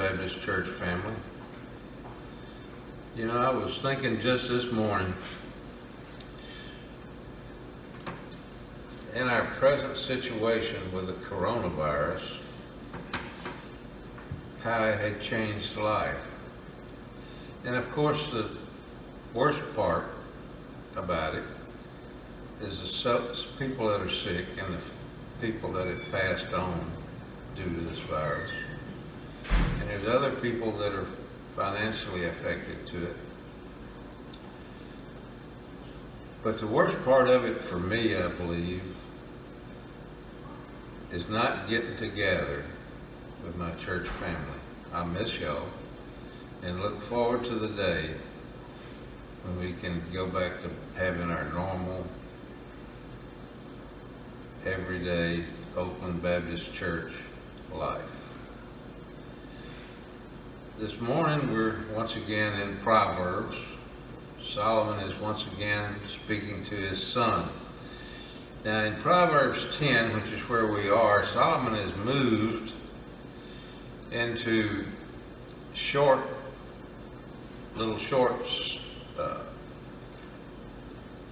Baptist Church family. You know, I was thinking just this morning, in our present situation with the coronavirus, how it had changed life. And of course, the worst part about it is the people that are sick and the people that have passed on due to this virus. And there's other people that are financially affected to it. But the worst part of it for me, I believe, is not getting together with my church family. I miss y'all and look forward to the day when we can go back to having our normal, everyday Oakland Baptist Church life. This morning we're once again in Proverbs. Solomon is once again speaking to his son. Now in Proverbs 10, which is where we are, Solomon has moved into little short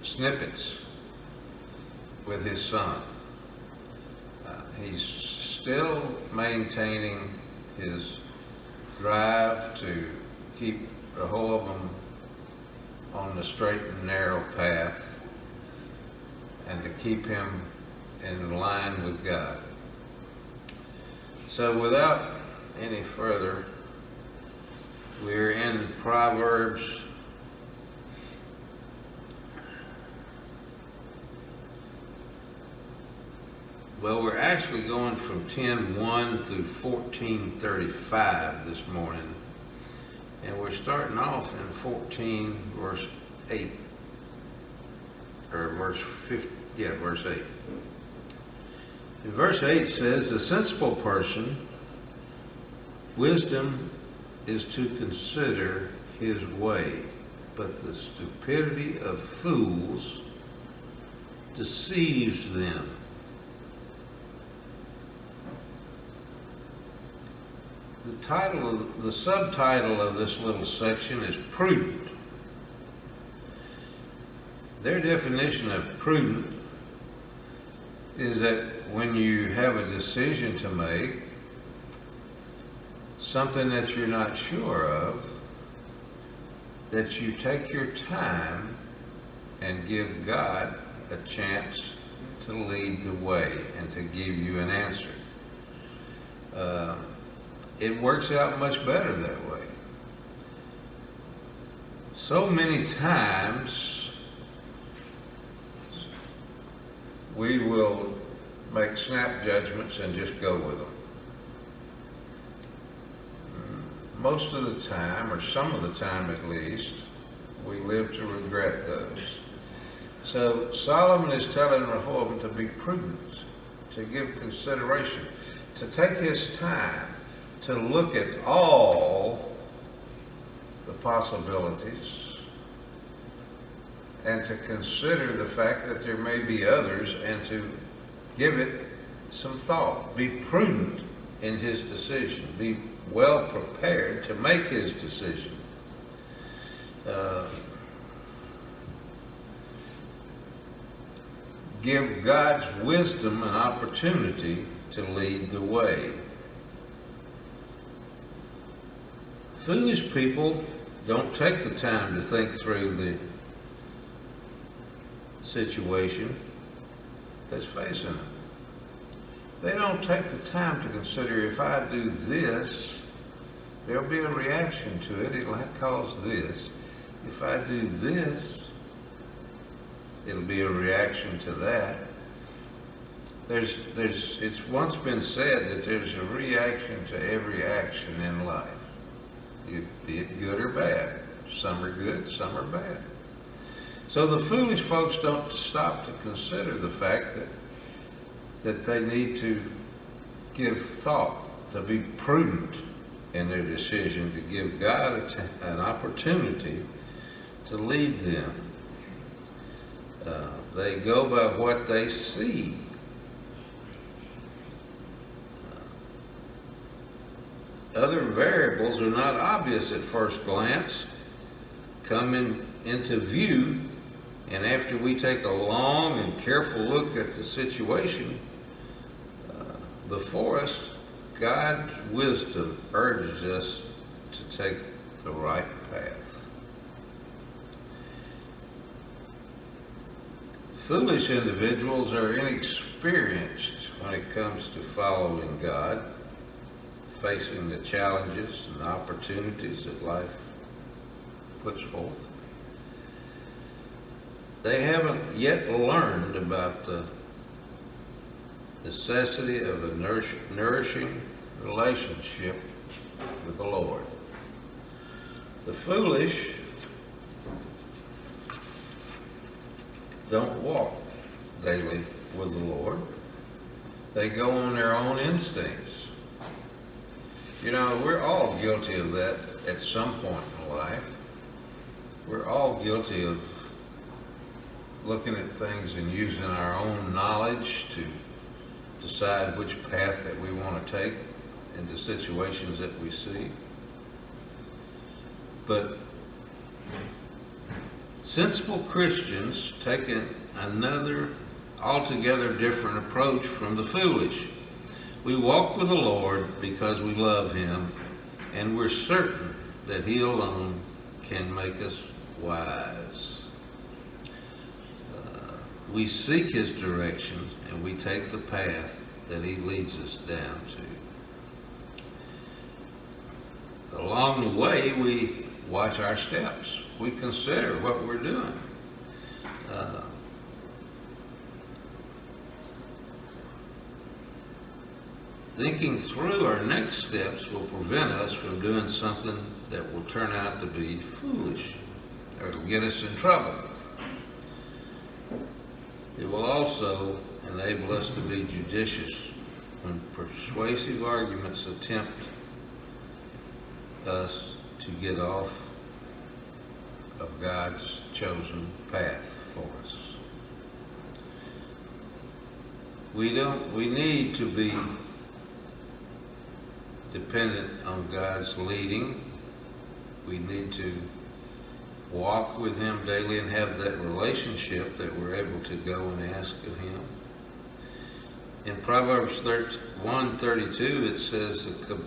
snippets with his son. He's still maintaining his drive to keep Rehoboam on the straight and narrow path and to keep him in line with God. So without any further, we're in Proverbs well, we're actually going from 10:1 through 14:35 this morning. And we're starting off in 14 verse 8. Or verse 8. In verse 8 says, "The sensible person, wisdom is to consider his way, but the stupidity of fools deceives them." The subtitle of this little section is prudent. Their definition of prudent is that when you have a decision to make, something that you're not sure of, that you take your time and give God a chance to lead the way and to give you an answer. It works out much better that way. So many times we will make snap judgments and just go with them. Most of the time, or some of the time at least, we live to regret those. So Solomon is telling Rehoboam to be prudent, to give consideration, to take his time, to look at all the possibilities and to consider the fact that there may be others and to give it some thought. Be prudent in his decision. Be well prepared to make his decision. Give God's wisdom an opportunity to lead the way. Foolish people don't take the time to think through the situation that's facing them. They don't take the time to consider, if I do this, there'll be a reaction to it. It'll cause this. If I do this, it'll be a reaction to that. It's once been said that there's a reaction to every action in life. Be it good or bad. Some are good, some are bad. So the foolish folks don't stop to consider the fact that they need to give thought, to be prudent in their decision, to give God an opportunity to lead them. They go by what they see. other variables are not obvious at first glance, come into view, and after we take a long and careful look at the situation before us, God's wisdom urges us to take the right path. Foolish individuals are inexperienced when it comes to following God, facing the challenges and opportunities that life puts forth. They haven't yet learned about the necessity of a nourishing relationship with the Lord. The foolish don't walk daily with the Lord. They go on their own instincts. You know, we're all guilty of that at some point in life. We're all guilty of looking at things and using our own knowledge to decide which path that we want to take in the situations that we see. But sensible Christians take another altogether different approach from the foolish. We walk with the Lord because we love Him, and we're certain that He alone can make us wise. We seek His directions, and we take the path that He leads us down to. Along the way, we watch our steps. We consider what we're doing. Thinking through our next steps will prevent us from doing something that will turn out to be foolish or to get us in trouble. It will also enable us to be judicious when persuasive arguments attempt us to get off of God's chosen path for us. We need to be dependent on God's leading. We need to walk with Him daily and have that relationship that we're able to go and ask of Him. In Proverbs 1:32, it says the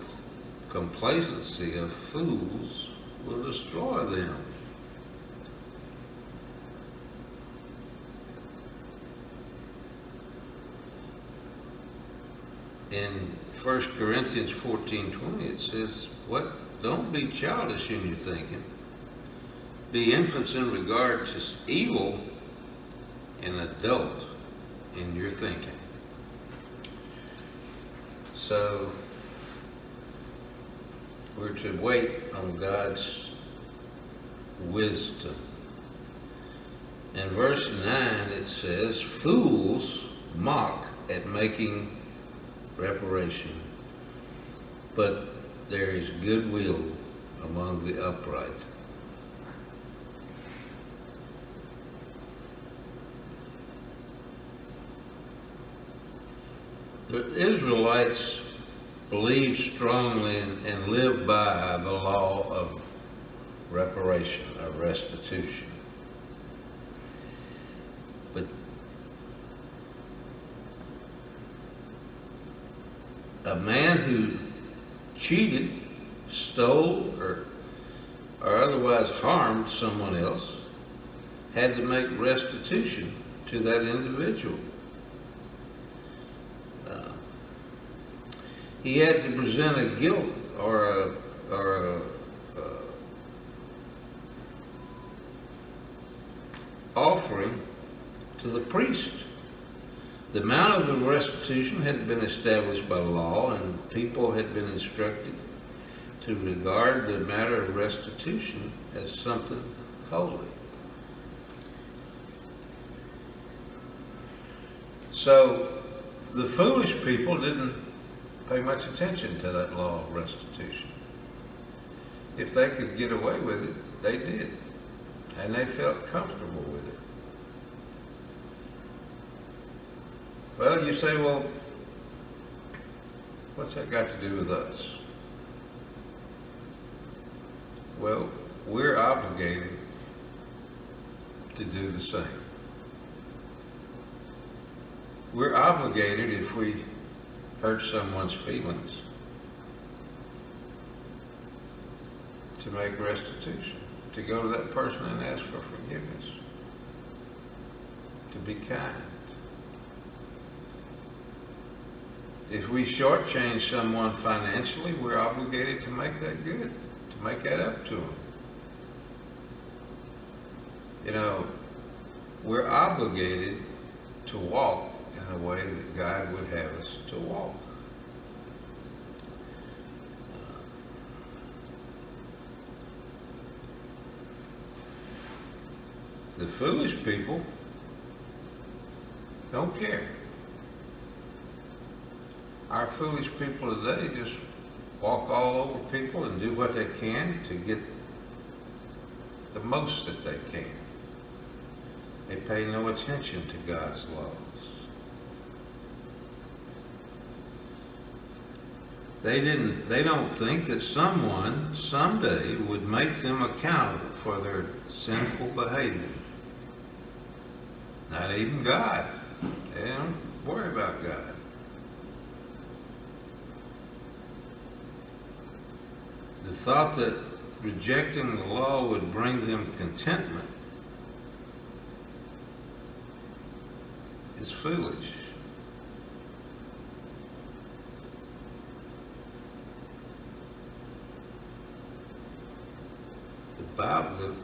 complacency of fools will destroy them. In 1 Corinthians 14:20, it says, don't be childish in your thinking. Be infants in regard to evil and adult in your thinking. So, we're to wait on God's wisdom. In verse 9 it says, fools mock at making reparation, but there is goodwill among the upright. The Israelites believed strongly and lived by the law of reparation, of restitution. But a man who cheated, stole, or otherwise harmed someone else had to make restitution to that individual. He had to present a guilt or a offering to the priest. The amount of the restitution had been established by law, and people had been instructed to regard the matter of restitution as something holy. So the foolish people didn't pay much attention to that law of restitution. If they could get away with it, they did. And they felt comfortable with it. Well, you say, well, what's that got to do with us? Well, we're obligated to do the same. We're obligated, if we hurt someone's feelings, to make restitution, to go to that person and ask for forgiveness, to be kind. If we shortchange someone financially, we're obligated to make that good, to make that up to them. You know, we're obligated to walk in the way that God would have us to walk. The foolish people don't care. Our foolish people today just walk all over people and do what they can to get the most that they can. They pay no attention to God's laws. They don't think that someone someday would make them accountable for their sinful behavior. Not even God. They don't worry about God. The thought that rejecting the law would bring them contentment is foolish.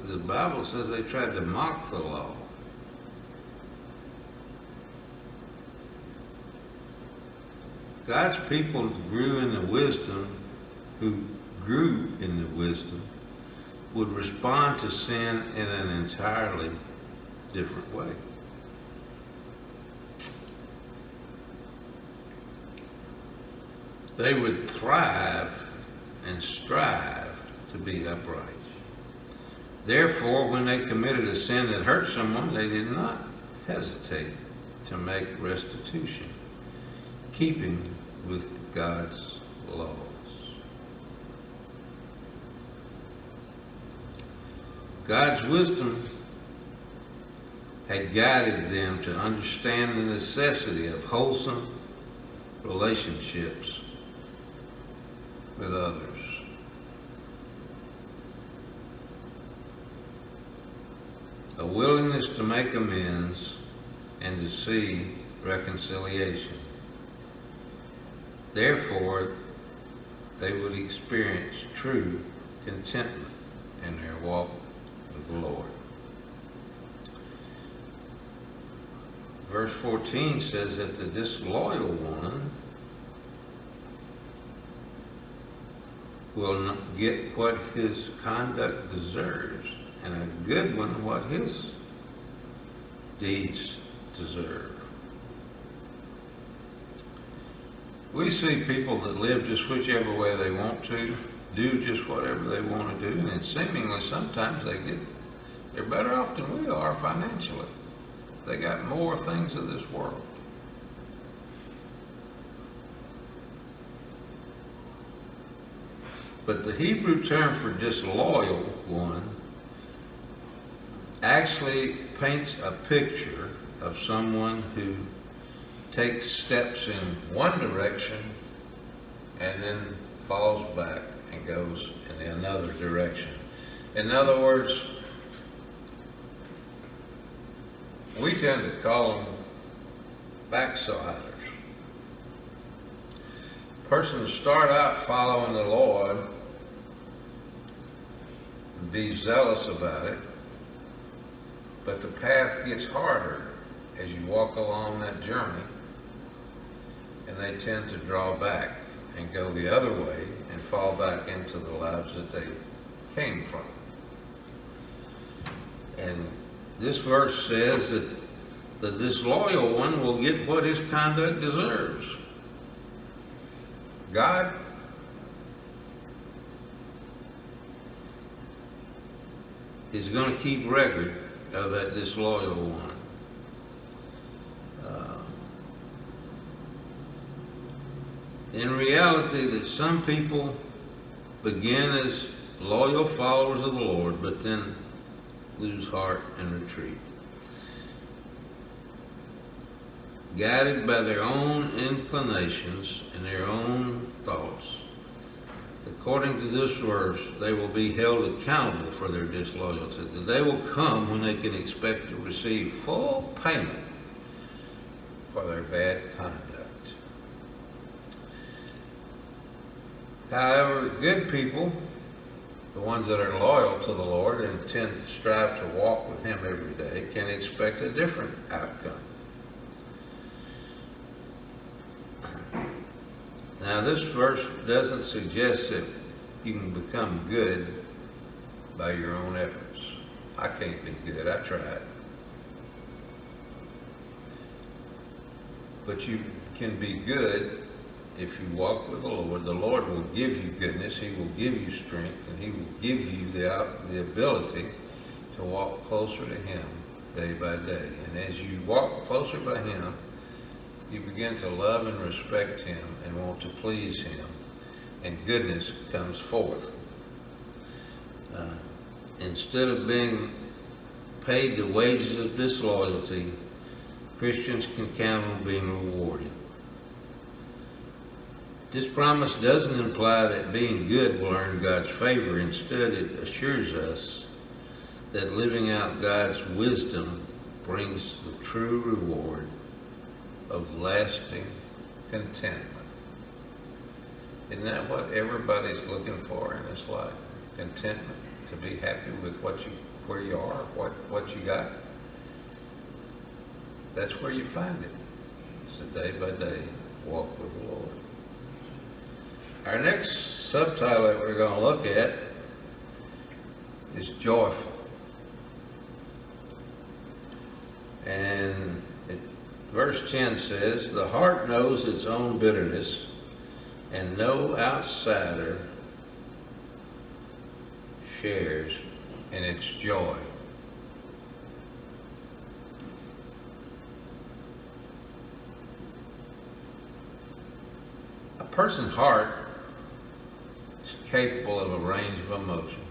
The Bible says they tried to mock the law. God's people grew in the wisdom, who grew in the wisdom, would respond to sin in an entirely different way. They would thrive and strive to be upright. Therefore, when they committed a sin that hurt someone, they did not hesitate to make restitution, keeping with God's laws. God's wisdom had guided them to understand the necessity of wholesome relationships with others. A willingness to make amends and to see reconciliation. Therefore, they would experience true contentment in their walk with the Lord. Verse 14 says that the disloyal one will not get what his conduct deserves, and a good one what his deeds deserve. We see people that live just whichever way they want to, do just whatever they want to do, and seemingly sometimes they're better off than we are financially. They got more things of this world. But the Hebrew term for disloyal one actually paints a picture of someone who takes steps in one direction and then falls back and goes in another direction. In other words, we tend to call them backsliders. A person to start out following the Lord and be zealous about it, but the path gets harder as you walk along that journey, and they tend to draw back and go the other way and fall back into the lives that they came from. And this verse says that the disloyal one will get what his conduct deserves. God is going to keep record of that disloyal one. In reality, that some people begin as loyal followers of the Lord, but then lose heart and retreat. Guided by their own inclinations and their own thoughts. According to this verse, they will be held accountable for their disloyalty. The day will come when they can expect to receive full payment for their bad conduct. However, good people, the ones that are loyal to the Lord and tend to strive to walk with Him every day, can expect a different outcome. Now, this verse doesn't suggest that you can become good by your own efforts. I can't be good. I tried. But you can be good if you walk with the Lord. The Lord will give you goodness. He will give you strength, and He will give you the ability to walk closer to Him day by day. And as you walk closer by Him, you begin to love and respect Him and want to please Him, and goodness comes forth. Instead of being paid the wages of disloyalty, Christians can count on being rewarded. This promise doesn't imply that being good will earn God's favor. Instead, it assures us that living out God's wisdom brings the true reward of lasting contentment. Isn't that what everybody's looking for in this life? Contentment, to be happy with where you are, what you got. That's where you find it. It's a day by day walk with the Lord. Our next subtitle that we're going to look at is joyful. And verse 10 says, the heart knows its own bitterness, and no outsider shares in its joy. A person's heart is capable of a range of emotions.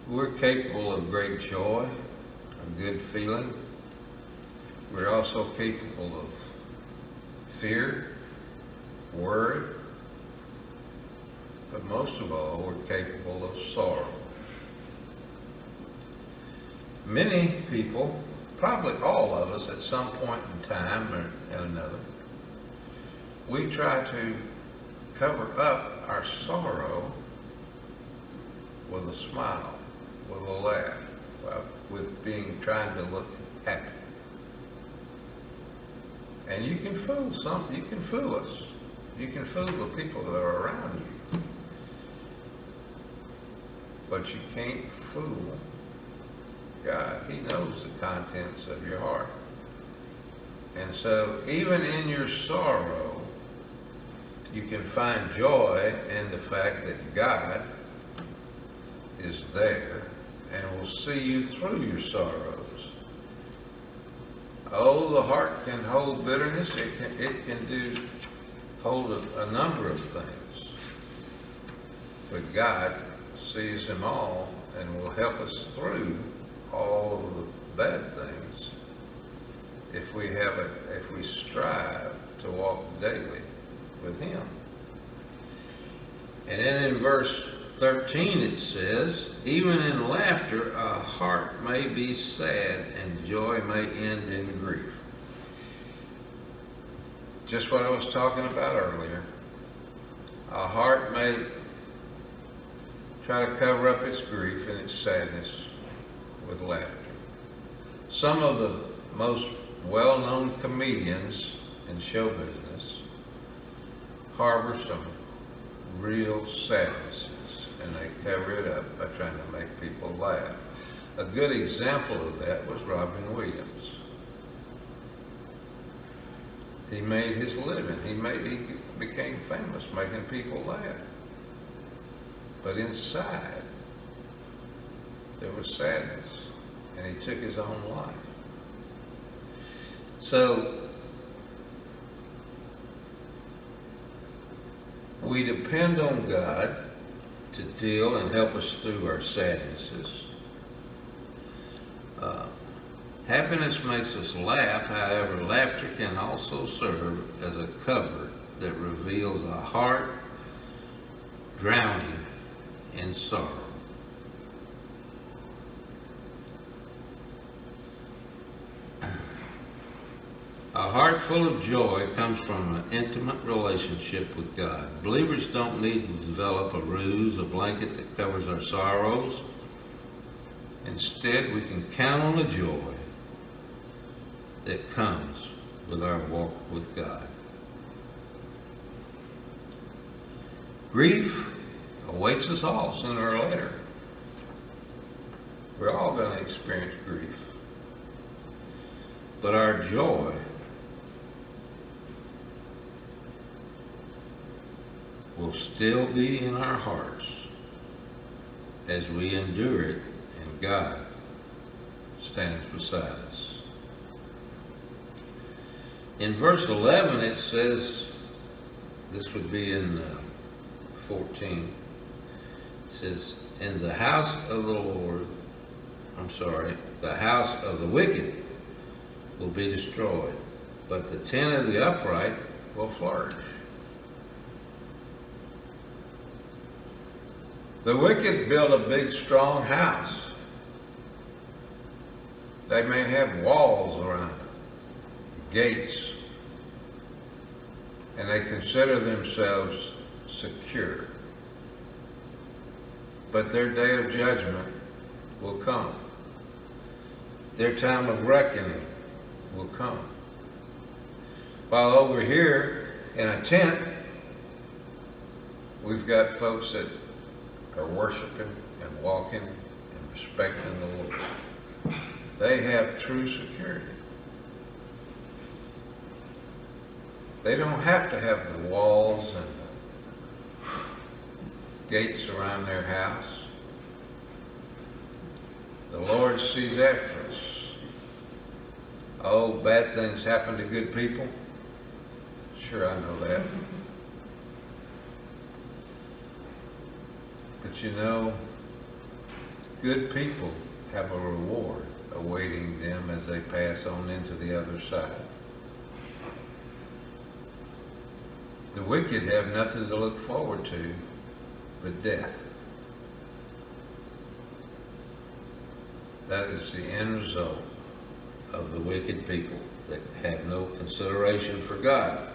We're capable of great joy, a good feeling. We're also capable of fear, worry, but most of all, we're capable of sorrow. Many people, probably all of us at some point in time or another, we try to cover up our sorrow with a smile, with a laugh, with trying to look happy. And you can fool you can fool us. You can fool the people that are around you. But you can't fool God. He knows the contents of your heart. And so even in your sorrow, you can find joy in the fact that God is there and will see you through your sorrows. Oh, the heart can hold bitterness. It can hold a number of things. But God sees them all and will help us through all of the bad things if we strive to walk daily with Him. And then in verse 13 it says, even in laughter a heart may be sad and joy may end in grief. Just what I was talking about earlier. A heart may try to cover up its grief and its sadness with laughter. Some of the most well-known comedians in show business harbor some real sadnesses, and they cover it up by trying to make people laugh. A good example of that was Robin Williams. He made his living. He became famous making people laugh. But inside, there was sadness, and he took his own life. So, we depend on God to deal and help us through our sadnesses. Happiness makes us laugh, however, laughter can also serve as a cover that reveals a heart drowning in sorrow. A heart full of joy comes from an intimate relationship with God. Believers don't need to develop a ruse, a blanket that covers our sorrows. Instead, we can count on the joy that comes with our walk with God. Grief awaits us all sooner or later. We're all going to experience grief. But our joy will still be in our hearts as we endure it, and God stands beside us. In verse 11 it says, this would be in 14, it says, in the house of the Lord, the house of the wicked will be destroyed, but the tent of the upright will flourish. The wicked build a big, strong house. They may have walls around it, gates, and they consider themselves secure. But their day of judgment will come. Their time of reckoning will come. While over here in a tent, we've got folks that are worshiping and walking and respecting the Lord. They have true security. They don't have to have the walls and the gates around their house. The Lord sees after us. Oh, bad things happen to good people? Sure, I know that. But you know, good people have a reward awaiting them as they pass on into the other side. The wicked have nothing to look forward to but death. That is the end result of the wicked people that have no consideration for God.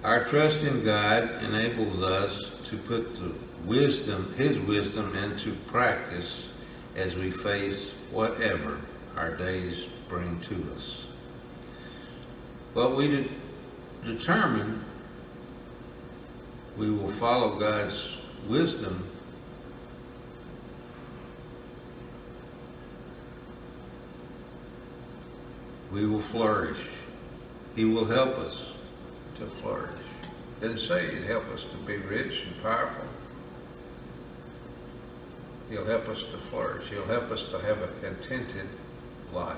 Our trust in God enables us to put His wisdom into practice as we face whatever our days bring to us. But we determine we will follow God's wisdom we will flourish. He will help us to flourish. Didn't say he'd help us to be rich and powerful. He'll help us to flourish. He'll help us to have a contented life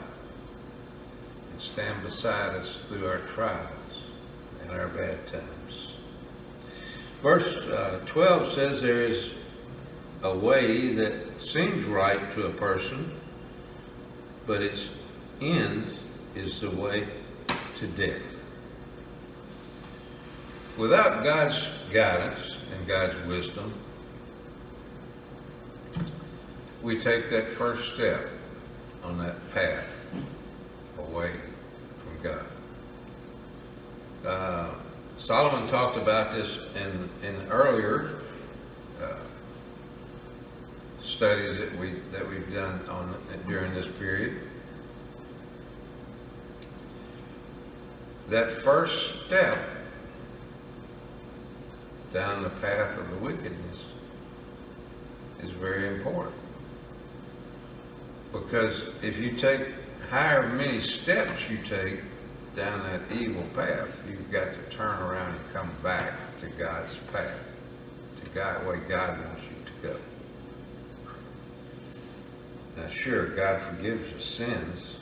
and stand beside us through our trials and our bad times. Verse 12 says there is a way that seems right to a person, but its end is the way to death. Without God's guidance and God's wisdom, we take that first step on that path away from God. Solomon talked about this in earlier studies that we've done during this period. That first step down the path of the wickedness is very important. Because if you take however many steps you take down that evil path, you've got to turn around and come back to God's path, to God, the way God wants you to go. Now, sure, God forgives us sins,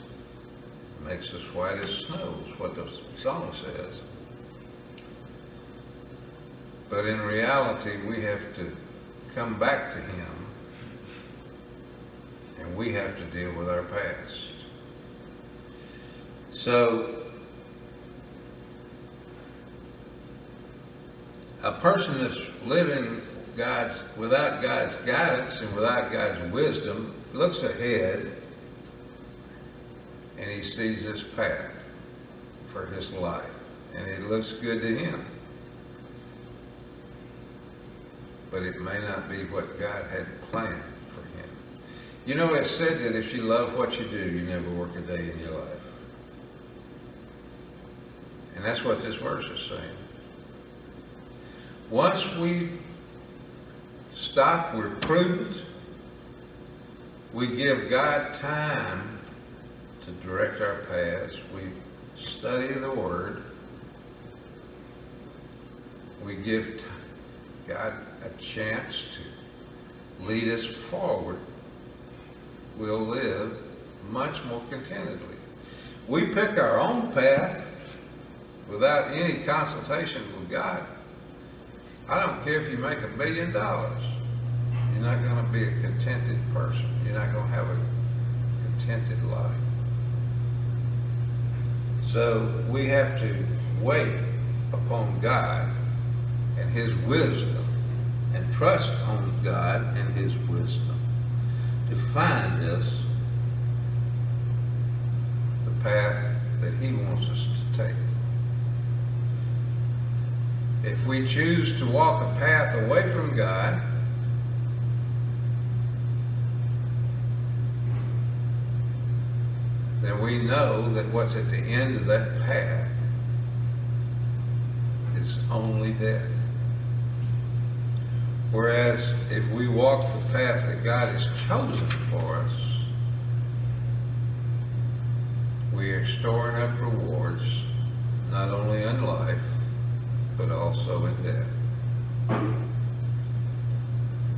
makes us white as snow, is what the song says. But in reality, we have to come back to Him, and we have to deal with our past. So, a person that's living without God's guidance and without God's wisdom looks ahead and he sees this path for his life, and it looks good to him. But it may not be what God had planned for him. You know, it's said that if you love what you do, you never work a day in your life. And that's what this verse is saying. Once we stop, we're prudent, we give God time to direct our paths, we study the Word, we give God a chance to lead us forward, we'll live much more contentedly. We pick our own path without any consultation with God. I don't care if you make $1 billion. You're not going to be a contented person. You're not going to have a contented life. So we have to wait upon God and His wisdom and trust on God and His wisdom to find us the path that He wants us to take. If we choose to walk a path away from God, then we know that what's at the end of that path is only death. Whereas if we walk the path that God has chosen for us, we are storing up rewards, not only in life, but also in death.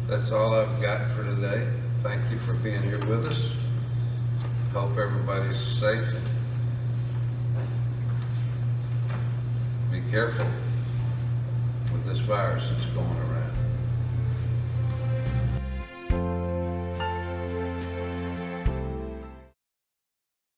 That's all I've got for today. Thank you for being here with us. Hope everybody's safe. Be careful with this virus that's going around.